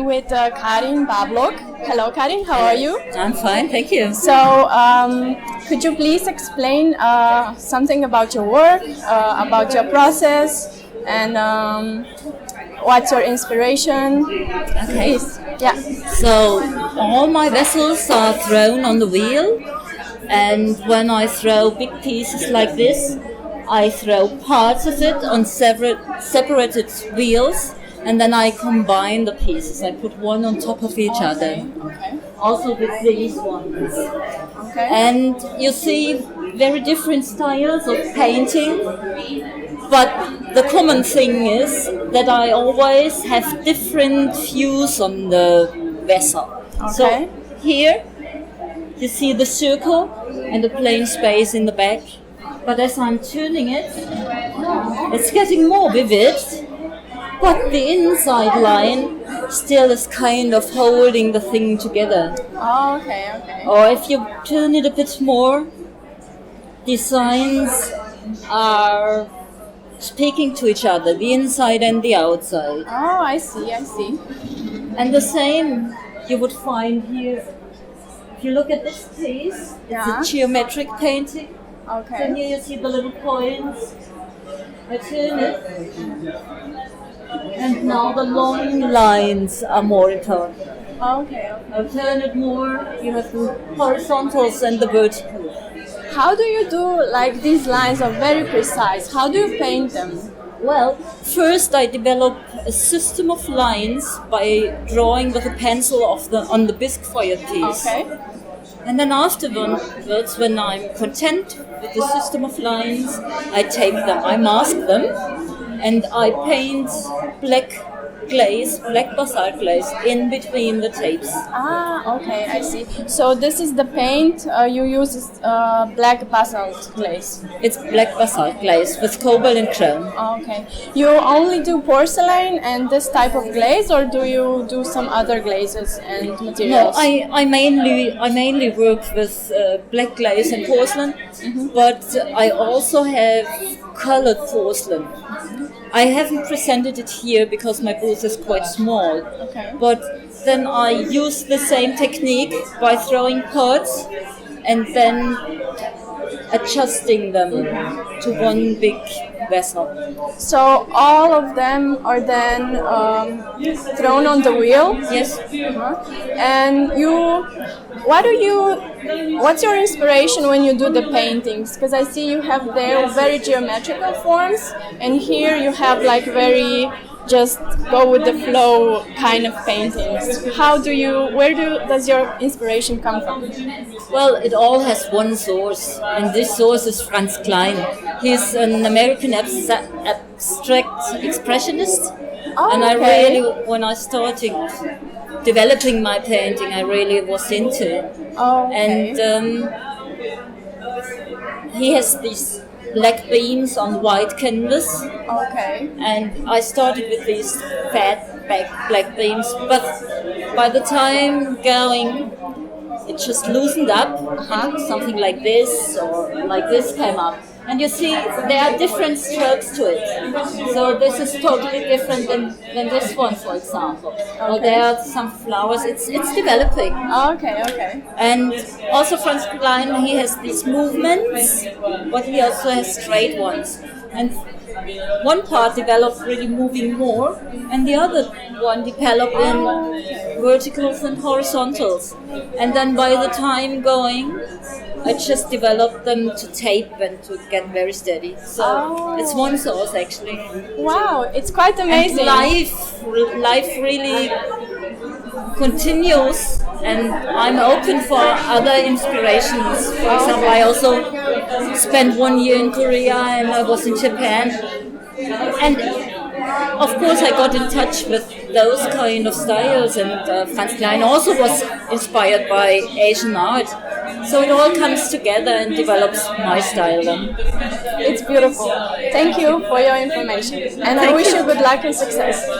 with Karin Bablok. Hello, Karin. How are you? I'm fine, thank you. So, could you please explain something about your work, about your process, and what's your inspiration? Okay. Please. Yeah. So all my vessels are thrown on the wheel, and when I throw big pieces like this, I throw parts of it on separated wheels, and then I combine the pieces. I put one on top of each other. Okay. Also with these ones. Okay. And you see very different styles of painting, but the common thing is that I always have different views on the vessel. Okay. So here you see the circle and the plain space in the back, but as I'm turning it, it's getting more vivid, but the inside line still is kind of holding the thing together. Oh, okay. Or if you turn it a bit more, designs are speaking to each other, the inside and the outside. Oh, I see. And the same you would find here. If you look at this piece, it's a geometric painting. Okay. Then here you see the little points. I turn it, and now the long lines are more important. Okay. I turn it more, you have the horizontals and the verticals. How do you do, like, these lines are very precise? How do you paint them? Well, first I develop a system of lines by drawing with a pencil on the bisque foil piece. Okay. And then afterwards, when I'm content with the system of lines, I tape them, I mask them, and I paint black basalt glaze in between the tapes. Ah, okay, I see. So this is the paint you use is black basalt glaze. It's black basalt glaze with cobalt and chrome. Okay. You only do porcelain and this type of glaze, or do you do some other glazes and No, materials? I mainly work with black glaze and porcelain, but I also have colored porcelain. I haven't presented it here because my booth is quite small. Okay. But then I use the same technique by throwing parts and then adjusting them to one big vessel. So all of them are then thrown on the wheel. Yes. And what's your inspiration when you do the paintings? Because I see you have there very geometrical forms, and here you have like very just go with the flow kind of paintings. Does your inspiration come from? Well, it all has one source, and this source is Franz Kline. He's an American abstract expressionist, and I really, when I started developing my painting, I really was into it. Oh, okay. And he has these black beams on white canvas. Okay. And I started with these fat black beams, but by the time going, it just loosened up, and something like this or like this came up. And you see, there are different strokes to it. So this is totally different than this one, for example. Okay. Or there are some flowers. It's developing. Okay. And also Franz Kline, he has these movements, but he also has straight ones. And one part developed really moving more, and the other one developed in verticals and horizontals. And then by the time going, I just developed them to tape and to get very steady. So it's one source actually. Wow, it's quite amazing. And life really continues, and I'm open for other inspirations. For example, I also spent 1 year in Korea and I was in Japan. And of course I got in touch with those kind of styles, and Franz Kline also was inspired by Asian art. So it all comes together and develops my style then. It's beautiful. Thank you for your information. And I wish you good luck and success.